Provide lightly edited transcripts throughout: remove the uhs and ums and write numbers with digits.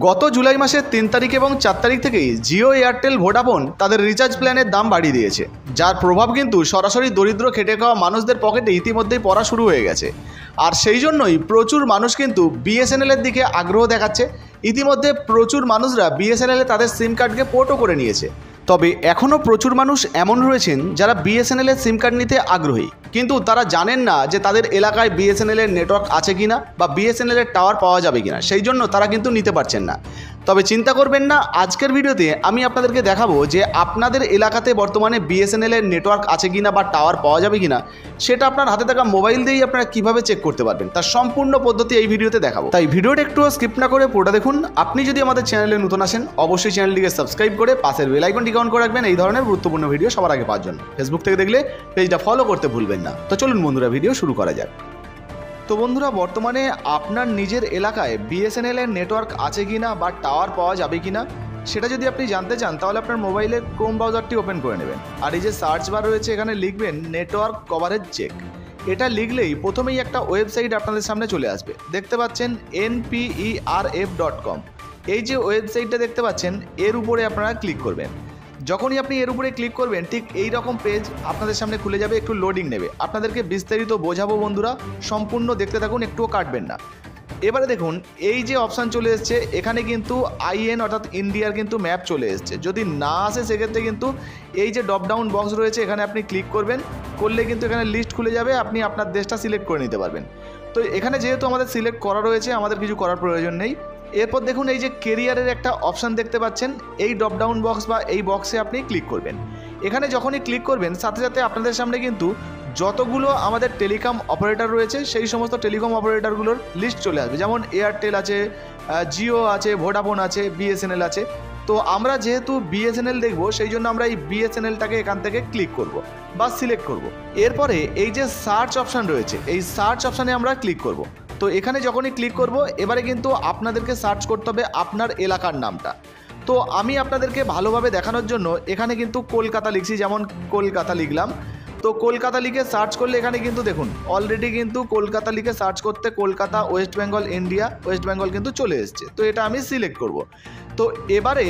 গত জুলাই মাসের ৩ তারিখ এবং ৪ তারিখ থেকেই জিও, এয়ারটেল, ভোডাফোন তাদের রিচার্জ প্ল্যানের দাম বাড়িয়ে দিয়েছে, যার প্রভাব কিন্তু সরাসরি দরিদ্র খেটে খাওয়া মানুষদের পকেটে ইতিমধ্যেই পড়া শুরু হয়ে গেছে। আর সেই জন্যই প্রচুর মানুষ কিন্তু বিএসএনএলের দিকে আগ্রহ দেখাচ্ছে। ইতিমধ্যে প্রচুর মানুষরা বিএসএনএলে তাদের সিম কার্ডকে পোর্টও করে নিয়েছে। তবে এখনও প্রচুর মানুষ এমন রয়েছেন যারা বিএসএনএলের সিম কার্ড নিতে আগ্রহী, কিন্তু তারা জানেন না যে তাদের এলাকায় বিএসএনএলের নেটওয়ার্ক আছে কিনা বা বিএসএনএলের টাওয়ার পাওয়া যাবে কিনা, সেই জন্য তারা কিন্তু নিতে পারছেন না। তবে চিন্তা করবেন না, আজকের ভিডিওতে আমি আপনাদেরকে দেখাবো যে আপনাদের এলাকাতে বর্তমানে বিএসএনএলের নেটওয়ার্ক আছে কিনা বা টাওয়ার পাওয়া যাবে কিনা, সেটা আপনার হাতে থাকা মোবাইল দিয়েই আপনারা কীভাবে চেক করতে পারবেন তার সম্পূর্ণ পদ্ধতি এই ভিডিওতে দেখাবো। তাই ভিডিওটা একটু স্কিপ না করে পুরোটা দেখুন। আপনি যদি আমাদের চ্যানেলে নতুন আসেন, অবশ্যই চ্যানেলটিকে সাবস্ক্রাইব করে পাশের বেল আইকনটি অন করে রাখবেন এই ধরনের গুরুত্বপূর্ণ ভিডিও সবার আগে পাওয়ার জন্য। ফেসবুক থেকে দেখলে পেজটা ফলো করতে ভুলবেন না। তো চলুন বন্ধুরা, ভিডিও শুরু করা যাক। তো বন্ধুরা, বর্তমানে আপনার নিজের এলাকায় বিএসএনএলের নেটওয়ার্ক আছে কিনা বা টাওয়ার পাওয়া যাবে কিনা সেটা যদি আপনি জানতে চান, তাহলে আপনার মোবাইলের ক্রোম ব্রাউজারটি ওপেন করে নেবেন। আর এই যে সার্চ বার রয়েছে, এখানে লিখবেন নেটওয়ার্ক কভারেজ চেক। এটা লিখলেই প্রথমেই একটা ওয়েবসাইট আপনাদের সামনে চলে আসবে। দেখতে পাচ্ছেন nperf.com। এই যে ওয়েবসাইটটা দেখতে পাচ্ছেন, এর উপরে আপনারা ক্লিক করবেন। যখনই আপনি এর উপরে ক্লিক করবেন, ঠিক এই রকম পেজ আপনাদের সামনে খুলে যাবে। একটু লোডিং নেবে, আপনাদেরকে বিস্তারিত বোঝাবো বন্ধুরা, সম্পূর্ণ দেখতে থাকুন, একটুও কাটবেন না। এবারে দেখুন, এই যে অপশান চলে এসছে, এখানে কিন্তু আইএন অর্থাৎ ইন্ডিয়ার কিন্তু ম্যাপ চলে এসছে। যদি না আসে সেক্ষেত্রে কিন্তু এই যে ড্রপ ডাউন বক্স রয়েছে, এখানে আপনি ক্লিক করবেন। করলে কিন্তু এখানে লিস্ট খুলে যাবে, আপনি আপনার দেশটা সিলেক্ট করে নিতে পারবেন। তো এখানে যেহেতু আমাদের সিলেক্ট করা রয়েছে, আমাদের কিছু করার প্রয়োজন নেই। এরপর দেখুন, এই যে কেরিয়ারের একটা অপশান দেখতে পাচ্ছেন, এই ড্রপ ডাউন বক্স বা এই বক্সে আপনি ক্লিক করবেন। এখানে যখনই ক্লিক করবেন, সাথে সাথে আপনাদের সামনে কিন্তু যতগুলো আমাদের টেলিকম অপারেটর রয়েছে সেই সমস্ত টেলিকম অপারেটরগুলোর লিস্ট চলে আসবে। যেমন এয়ারটেল আছে, জিও আছে, ভোডাফোন আছে, বিএসএনএল আছে। তো আমরা যেহেতু বিএসএনএল দেখব, সেই জন্য আমরা এই বিএসএনএলটাকে এখান থেকে ক্লিক করব বা সিলেক্ট করব। এরপরে এই যে সার্চ অপশান রয়েছে, এই সার্চ অপশানে আমরা ক্লিক করব। তো এখানে যখনই ক্লিক করব, এবারে কিন্তু আপনাদেরকে সার্চ করতে হবে আপনার এলাকার নামটা। তো আমি আপনাদেরকে ভালোভাবে দেখানোর জন্য এখানে কিন্তু কলকাতা লিখছি, যেমন কলকাতা লিখলাম। তো কলকাতা লিখে সার্চ করলে এখানে কিন্তু দেখুন অলরেডি কিন্তু কলকাতা লিখে সার্চ করতে Kolkata, West Bengal, India, West Bengal কিন্তু চলে এসছে। তো এটা আমি সিলেক্ট করব। তো এবারে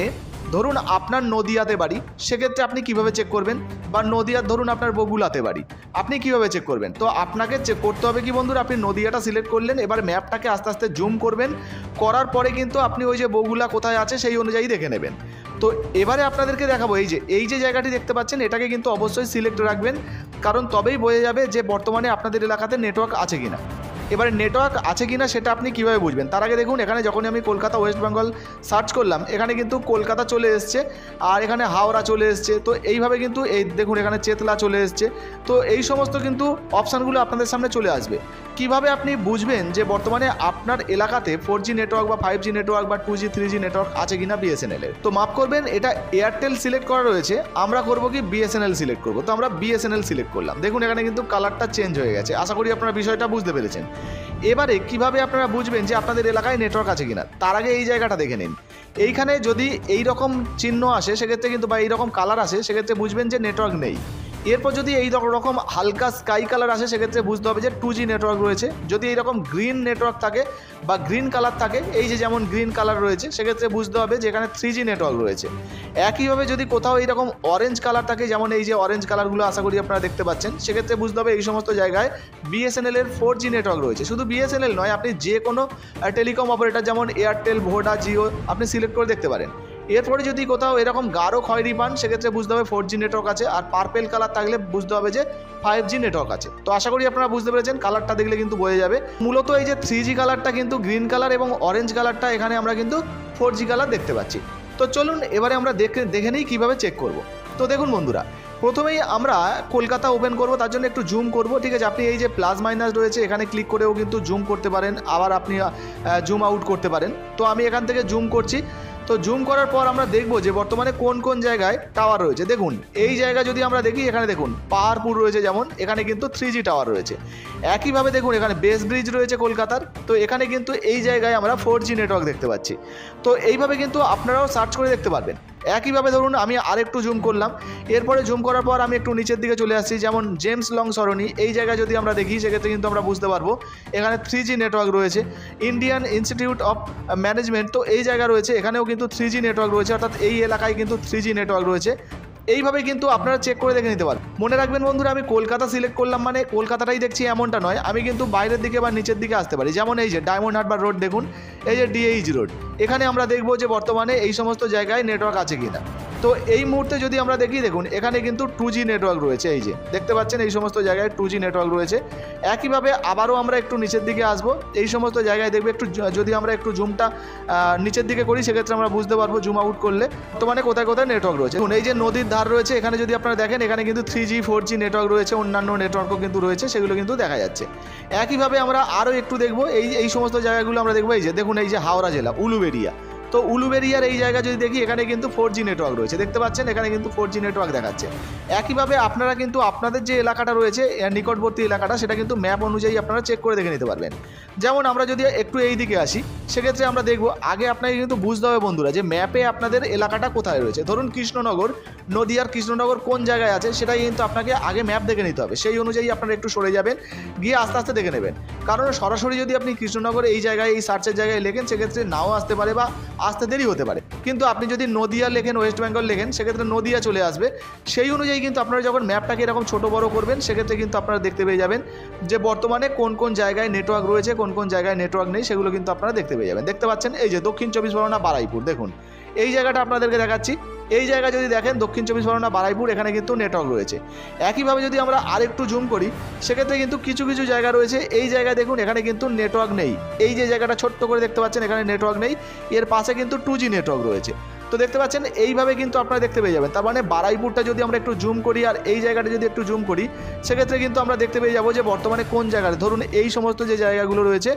ধরুন আপনার নদিয়াতে বাড়ি, সেক্ষেত্রে আপনি কিভাবে চেক করবেন? বা নদিয়ার ধরুন আপনার বগুলাতে বাড়ি, আপনি কিভাবে চেক করবেন? তো আপনাকে চেক করতে হবে কি বন্ধুরা, আপনি নদিয়াটা সিলেক্ট করলেন, এবার ম্যাপটাকে আস্তে আস্তে জুম করবেন। করার পরে কিন্তু আপনি ওই যে বগুলা কোথায় আছে সেই অনুযায়ী দেখে নেবেন। তো এবারে আপনাদেরকে দেখাবো, এই যে জায়গাটি দেখতে পাচ্ছেন, এটাকে কিন্তু অবশ্যই সিলেক্ট রাখবেন, কারণ তবেই বোঝা যাবে যে বর্তমানে আপনাদের এলাকাতে নেটওয়ার্ক আছে কিনা। এবারে নেটওয়ার্ক আছে কিনা সেটা আপনি কীভাবে বুঝবেন? তার আগে দেখুন, এখানে যখনই আমি কলকাতা, ওয়েস্ট বেঙ্গল সার্চ করলাম, এখানে কিন্তু কলকাতা চলে এসছে, আর এখানে হাওড়া চলে এসছে। তো এইভাবে কিন্তু এই দেখুন এখানে চেতলা চলে এসছে। তো এই সমস্ত কিন্তু অপশানগুলো আপনাদের সামনে চলে আসবে। কিভাবে আপনি বুঝবেন যে বর্তমানে আপনার এলাকাতে 4G নেটওয়ার্ক বা 5G নেটওয়ার্ক বা 2G 3G নেটওয়ার্ক আছে কিনা বিএসএনএলের? তো মাফ করবেন, এটা এয়ারটেল সিলেক্ট করা রয়েছে, আমরা করব কি বিএসএনএল সিলেক্ট করব। তো আমরা বিএসএনএল সিলেক্ট করলাম। দেখুন এখানে কিন্তু কালারটা চেঞ্জ হয়ে গেছে। আশা করি আপনারা বিষয়টা বুঝতে পেরেছেন। এবারে কিভাবে আপনারা বুঝবেন যে আপনাদের এলাকায় নেটওয়ার্ক আছে কিনা, তার আগে এই জায়গাটা দেখে নিন। এইখানে যদি এই রকম চিহ্ন আসে সেক্ষেত্রে কিন্তু, বা এইরকম কালার আসে সেক্ষেত্রে বুঝবেন যে নেটওয়ার্ক নেই। এরপর যদি এই রকম হালকা স্কাই কালার আসে সেক্ষেত্রে বুঝতে হবে যে 2G নেটওয়ার্ক রয়েছে। যদি এইরকম গ্রিন নেটওয়ার্ক থাকে বা গ্রিন কালার থাকে, এই যে যেমন গ্রিন কালার রয়েছে, সেক্ষেত্রে বুঝতে হবে যে এখানে 3G নেটওয়ার্ক রয়েছে। একইভাবে যদি কোথাও এইরকম অরেঞ্জ কালার থাকে, যেমন এই যে অরেঞ্জ কালারগুলো আশা করি আপনারা দেখতে পাচ্ছেন, সেক্ষেত্রে বুঝতে হবে এই সমস্ত জায়গায় বিএসএনএলের 4G নেটওয়ার্ক রয়েছে। শুধু বিএসএনএল নয়, আপনি যে কোনো টেলিকম অপারেটর যেমন এয়ারটেল, ভোডা, জিও আপনি সিলেক্ট করে দেখতে পারেন। এরপরে যদি কোথাও এরকম গাঢ় খয়েরি পান, সেক্ষেত্রে বুঝতে হবে 4G নেটওয়ার্ক আছে, আর পার্পেল কালার থাকলে বুঝতে হবে যে 5G নেটওয়ার্ক আছে। তো আশা করি আপনারা বুঝতে পেরেছেন, কালারটা দেখলে কিন্তু বোঝা যাবে। মূলত এই যে 3G কালারটা কিন্তু গ্রিন কালার এবং অরেঞ্জ কালারটা এখানে আমরা কিন্তু 4G কালার দেখতে পাচ্ছি। তো চলুন এবারে আমরা দেখে নিই কীভাবে চেক করব। তো দেখুন বন্ধুরা, প্রথমেই আমরা কলকাতা ওপেন করব, তার জন্য একটু জুম করব। ঠিক আছে, আপনি এই যে প্লাস মাইনাস রয়েছে এখানে ক্লিক করেও কিন্তু জুম করতে পারেন, আবার আপনি জুম আউট করতে পারেন। তো আমি এখান থেকে জুম করছি। তো জুম করার পর আমরা দেখব যে বর্তমানে কোন কোন জায়গায় টাওয়ার রয়েছে। দেখুন এই জায়গা যদি আমরা দেখি, এখানে দেখুন পাহাড়পুর রয়েছে, যেমন এখানে কিন্তু 3G টাওয়ার রয়েছে। একইভাবে দেখুন এখানে বেস ব্রিজ রয়েছে কলকাতার, তো এখানে কিন্তু এই জায়গায় আমরা 4G নেটওয়ার্ক দেখতে পাচ্ছি। তো এইভাবে কিন্তু আপনারাও সার্চ করে দেখতে পারবেন। একইভাবে ধরুন আমি আরেকটু জুম করলাম, এরপরে জুম করার পর আমি একটু নিচের দিকে চলে আসছি, যেমন জেমস লং সরণি এই জায়গায় যদি আমরা দেখি সেক্ষেত্রে কিন্তু আমরা বুঝতে পারবো এখানে 3G নেটওয়ার্ক রয়েছে। ইন্ডিয়ান ইনস্টিটিউট অফ ম্যানেজমেন্ট তো এই জায়গা রয়েছে, এখানেও কিন্তু 3G নেটওয়ার্ক রয়েছে, অর্থাৎ এই এলাকায় কিন্তু 3G নেটওয়ার্ক রয়েছে। এইভাবে কিন্তু আপনারা চেক করে দেখে নিতে পারেন। মনে রাখবেন বন্ধুরা, আমি কলকাতা সিলেক্ট করলাম মানে কলকাতাটাই দেখছি এমনটা নয়, আমি কিন্তু বাইরের দিকে বা নিচের দিকে আসতে পারি। যেমন এই যে ডায়মন্ড হারবার রোড দেখুন, এই যে DH রোড, এখানে আমরা দেখবো যে বর্তমানে এই সমস্ত জায়গায় নেটওয়ার্ক আছে কিনা। তো এই মুহূর্তে যদি আমরা দেখি, দেখুন এখানে কিন্তু 2G নেটওয়ার্ক রয়েছে, এই যে দেখতে পাচ্ছেন এই সমস্ত জায়গায় 2G নেটওয়ার্ক রয়েছে। একইভাবে আবারও আমরা একটু নিচের দিকে আসবো, এই সমস্ত জায়গায় দেখবে একটু যদি আমরা একটু জুমটা নিচের দিকে করি সেক্ষেত্রে আমরা বুঝতে পারবো জুম আউট করলে বর্তমানে কোথায় কোথায় নেটওয়ার্ক রয়েছে। এই যে নদীর ধার রয়েছে, এখানে যদি আপনারা দেখেন এখানে কিন্তু 3G 4G নেটওয়ার্ক রয়েছে, অন্যান্য নেটওয়ার্কও কিন্তু রয়েছে, সেগুলো কিন্তু দেখা যাচ্ছে। একইভাবে আমরা আরও একটু দেখবো এই সমস্ত জায়গাগুলো আমরা দেখবো। এই যে দেখুন এই যে হাওড়া জেলা উলুবেড়িয়া, তো উলুবেড়িয়ার এই জায়গা যদি দেখি এখানে কিন্তু 4G নেটওয়ার্ক রয়েছে, দেখতে পাচ্ছেন এখানে কিন্তু 4G নেটওয়ার্ক দেখাচ্ছে। একইভাবে আপনারা কিন্তু আপনাদের যে এলাকাটা রয়েছে নিকটবর্তী এলাকাটা, সেটা কিন্তু ম্যাপ অনুযায়ী আপনারা চেক করে দেখে নিতে পারবেন। যেমন আমরা যদি একটু এই দিকে আসি সেক্ষেত্রে আমরা দেখবো, আগে আপনাকে কিন্তু বুঝতে হবে বন্ধুরা যে ম্যাপে আপনাদের এলাকাটা কোথায় রয়েছে। ধরুন কৃষ্ণনগর, নদীয়ার কৃষ্ণনগর কোন জায়গায় আছে সেটাই কিন্তু আপনাকে আগে ম্যাপ দেখে নিতে হবে, সেই অনুযায়ী আপনারা একটু সরে যাবেন, গিয়ে আস্তে আস্তে দেখে নেবেন। কারণ সরাসরি যদি আপনি কৃষ্ণনগর এই জায়গায় এই সার্চের জায়গায় লেখেন সেক্ষেত্রে নাও আসতে পারে বা আসতে দেরি হতে পারে, কিন্তু আপনি যদি নদিয়া লেখেন, ওয়েস্ট বেঙ্গল লেখেন, সেক্ষেত্রে নদিয়া চলে আসবে। সেই অনুযায়ী কিন্তু আপনারা যখন ম্যাপটাকে এরকম ছোট বড় করবেন সেক্ষেত্রে কিন্তু আপনারা দেখতে পেয়ে যাবেন যে বর্তমানে কোন কোন জায়গায় নেটওয়ার্ক রয়েছে, কোন কোন জায়গায় নেটওয়ার্ক নেই, সেগুলো কিন্তু আপনারা দেখতে পেয়ে যাবেন। দেখতে পাচ্ছেন এই যে দক্ষিণ 24 পরগনা বারুইপুর, দেখুন এই জায়গাটা আপনাদেরকে দেখাচ্ছি। এই জায়গা যদি দেখেন দক্ষিণ 24 পরগনা বারুইপুর, এখানে কিন্তু নেটওয়ার্ক রয়েছে। একইভাবে যদি আমরা আরেকটু জুম করি সেক্ষেত্রে কিন্তু কিছু কিছু জায়গা রয়েছে, এই জায়গায় দেখুন এখানে কিন্তু নেটওয়ার্ক নেই। এই যে জায়গাটা ছোট্ট করে দেখতে পাচ্ছেন এখানে নেটওয়ার্ক নেই, এর পাশে কিন্তু 2G নেটওয়ার্ক রয়েছে। তো দেখতে পাচ্ছেন এইভাবে কিন্তু আপনারা দেখতে পেয়ে যাবেন। তার মানে বারুইপুরটা যদি আমরা একটু জুম করি আর এই জায়গাটা যদি একটু জুম করি সেক্ষেত্রে কিন্তু আমরা দেখতে পেয়ে যাবো যে বর্তমানে কোন জায়গায়, ধরুন এই সমস্ত যে জায়গাগুলো রয়েছে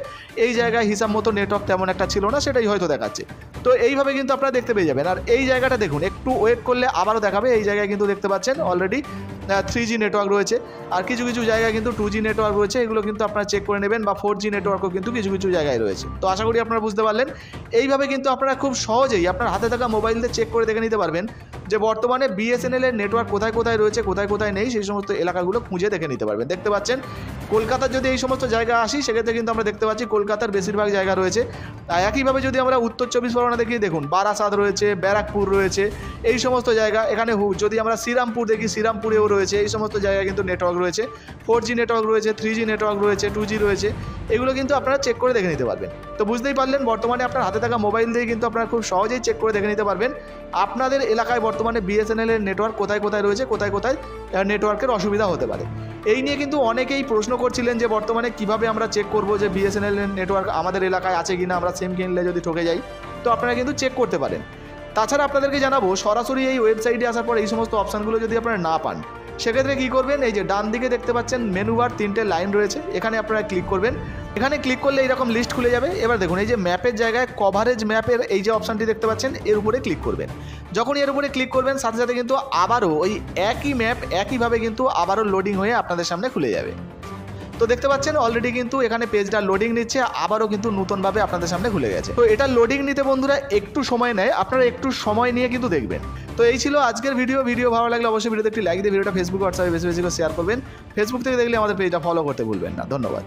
এই জায়গায় হিসাব মতো নেটওয়ার্ক তেমন একটা ছিল না, সেটাই হয়তো দেখাচ্ছে। তো এইভাবে কিন্তু আপনারা দেখতে পেয়ে যাবেন। আর এই জায়গাটা দেখুন, একটু ওয়েট করলে আবারও দেখাবে, এই জায়গায় কিন্তু দেখতে পাচ্ছেন অলরেডি 3G নেটওয়ার্ক রয়েছে, আর কিছু কিছু জায়গায় কিন্তু 2G নেটওয়ার্ক রয়েছে, এগুলো কিন্তু আপনারা চেক করে নেবেন, বা 4G নেটওয়ার্কও কিন্তু কিছু কিছু জায়গায় রয়েছে। তো আশা করি আপনারা বুঝতে পারলেন। এইভাবে কিন্তু আপনারা খুব সহজেই আপনার হাতে থাকা মোবাইল দিয়ে চেক করে দেখে নিতে পারবেন যে বর্তমানে BSNL এর নেটওয়ার্ক কোথায় কোথায় রয়েছে, কোথায় কোথায় নেই, সেই সমস্ত এলাকাগুলো খুঁজে দেখে নিতে পারবেন। দেখতে পাচ্ছেন কলকাতার যদি এই সমস্ত জায়গা আসি সেক্ষেত্রে কিন্তু আমরা দেখতে পাচ্ছি কলকাতার বেশিরভাগ জায়গা রয়েছে। আর একইভাবে যদি আমরা উত্তর 24 পরগনা দেখি, দেখুন বারাসাত রয়েছে, ব্যারাকপুর রয়েছে, এই সমস্ত জায়গা। এখানে যদি আমরা শ্রীরামপুর দেখি, শ্রীরামপুরেও রয়েছে, এই সমস্ত জায়গায় কিন্তু নেটওয়ার্ক রয়েছে, 4G নেটওয়ার্ক রয়েছে, 3G নেটওয়ার্ক রয়েছে, 2G রয়েছে, এগুলো কিন্তু আপনারা চেক করে দেখে নিতে পারবেন। তো বুঝতেই পারলেন বর্তমানে আপনার হাতে থাকা মোবাইল দিয়ে কিন্তু আপনারা খুব সহজেই চেক করে দেখে নিতে পারবেন আপনাদের এলাকায় বর্তমানে BSNL এর নেটওয়ার্ক কোথায় কোথায় রয়েছে, কোথায় কোথায় নেটওয়ার্কের অসুবিধা হতে পারে। এই নিয়ে কিন্তু অনেকেই প্রশ্ন করছিলেন যে বর্তমানে কিভাবে আমরা চেক করব যে BSNL এর নেটওয়ার্ক আমাদের এলাকায় আছে কিনা, আমরা সিম কিনলে যদি ঠকে যাই। তো আপনারা কিন্তু চেক করতে পারেন। তাছাড়া আপনাদেরকে জানাবো, সরাসরি এই ওয়েবসাইটে আসার পর এই সমস্ত অপশানগুলো যদি আপনারা না পান সেক্ষেত্রে কী করবেন, এই যে ডান দিকে দেখতে পাচ্ছেন মেনু বার 3টে লাইন রয়েছে, এখানে আপনারা ক্লিক করবেন। এখানে ক্লিক করলে এইরকম লিস্ট খুলে যাবে। এবার দেখুন এই যে ম্যাপের জায়গায় কভারেজ ম্যাপের এই যে অপশানটি দেখতে পাচ্ছেন, এর উপরে ক্লিক করবেন। যখন এর উপরে ক্লিক করবেন সাথে সাথে কিন্তু আবারও ওই একই ম্যাপ একইভাবে কিন্তু আবারও লোডিং হয়ে আপনাদের সামনে খুলে যাবে। তো দেখতে পাচ্ছেন অলরেডি কিন্তু এখানে পেজটা লোডিং নিচ্ছে, আবারও কিন্তু নতুনভাবে আপনাদের সামনে খুলে গেছে। তো এটা লোডিং নিতে বন্ধুরা একটু সময় নেয়, আপনারা একটু সময় নিয়ে কিন্তু দেখবেন। তো এই ছিল আজকের ভিডিও ভালো লাগলে অবশ্যই ভিডিওতে একটি লাইক দিয়ে ভিডিওটা ফেসবুক হোয়াটসঅ্যাপে বেশি বেশি করে শেয়ার করবেন। ফেসবুক থেকে দেখলে আমাদের পেজটা ফলো করতে ভুলবেন না। ধন্যবাদ।